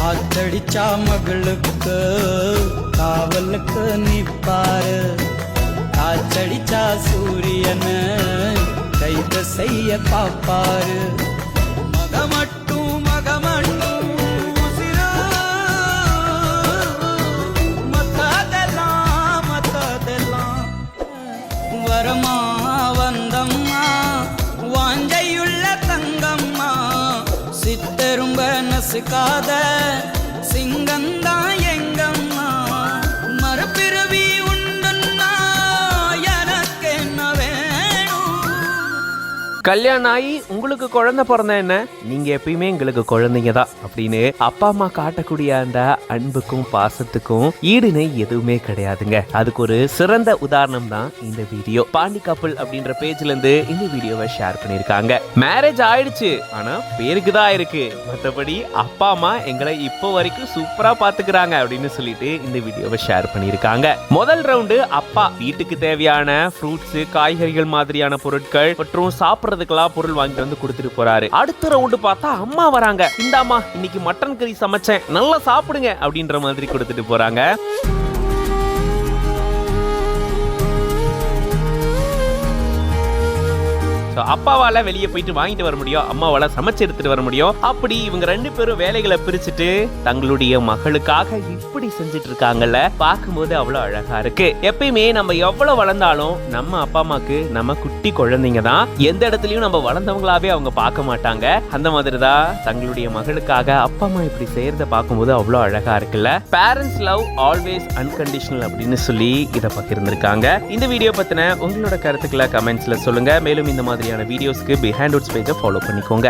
காத்தடிச்சா மகளுக்கு காவலுக்கு நிப்பாரு, காத்தடிச்சா சூரியன கைது செய்ய பாப்பாரு. மகமட்டும் உசிரா, மத்ததெல்லாம் வரமா வந்தம்மா வாஞ்சையுள்ள தங்கம்மா, சித்தரும்ப நசுக்காத சிங்கந்தா எங்கம்மா, மறுபிறவி உண்டுன்னா எனக்கு என்ன வேணும். கல்யாணம் ஆகி உங்களுக்கு குழந்தை பிறந்தா என்ன, நீங்க எப்பயுமே எங்களுக்கு குழந்தைங்க தான் அப்படின்னு அப்பா அம்மா காட்டக்கூடிய அந்த அன்புக்கும் பாசத்துக்கும் ஈடுனை எதுவுமே கிடையாதுங்க. அதுக்கு ஒரு சிறந்த உதாரணம் தான் இந்த வீடியோ. பாண்டி கப்பல் அப்படின்ற பேஜ்ல இருந்து இந்த வீடியோவை ஷேர் பண்ணிருக்காங்க. மேரேஜ் ஆயிடுச்சு, ஆனா பேருக்கு தான் இருக்கு, மற்றபடி அப்பா அம்மா எங்களை இப்போ வரைக்கும் சூப்பரா பாத்துக்கிறாங்க அப்படின்னு சொல்லிட்டு இந்த வீடியோவை ஷேர் பண்ணிருக்காங்க. முதல் ரவுண்டு அப்பா வீட்டுக்கு தேவையான ஃப்ரூட்ஸ், காய்கறிகள் மாதிரியான பொருட்கள் மற்றும் சாப்பிட்றதுக்கெல்லாம் பொருள் வாங்கிட்டு வந்து கொடுத்துட்டு போறாரு. அடுத்த ரவுண்டு பார்த்தா அம்மா வராங்க. இந்தாம்மா இன்னைக்கு மட்டன் கறி சமைச்சேன், நல்லா சாப்பிடுங்க அப்படின்ற மாதிரி கொடுத்துட்டு போறாங்க. அப்பாவால வெளியே போயிட்டு வாங்கிட்டு வர முடியும், அம்மாவால சமைச்சு எடுத்துட்டு வர முடியும். அப்படி இவங்க ரெண்டு பேரும் வேலைகளை பிரிச்சுட்டு தங்களுடைய மகளுக்காக இப்படி செஞ்சுட்டு இருக்காங்கல்ல, பார்க்கும்போது அவ்வளவு அழகா இருக்கு. எப்பயுமே நம்ம எவ்வளவு வளர்ந்தாலும் நம்ம அப்பா அம்மாக்கு நம்ம குட்டி குழந்தைங்க தான். எந்த இடத்துலயும் நம்ம வளர்ந்தவங்களாவே அவங்க பார்க்க மாட்டாங்க. அந்த மாதிரிதான் தங்களுடைய மகளுக்காக அப்பா அம்மா இப்படி செய்யறத பார்க்கும்போது அவ்வளவு அழகா இருக்குல்ல. பேரண்ட்ஸ் லவ் ஆல்வேஸ் அன்கண்டிஷனல் அப்படின்னு சொல்லி இதை பகிர்ந்திருக்காங்க. இந்த வீடியோ பத்தின உங்களோட கருத்துக்களை கமெண்ட்ஸ்ல சொல்லுங்க. மேலும் இந்த மாதிரியான வீடியோஸ்க்கு பிஹைண்ட் வுட்ஸ் பேஜை ஃபாலோ பண்ணிக்கோங்க.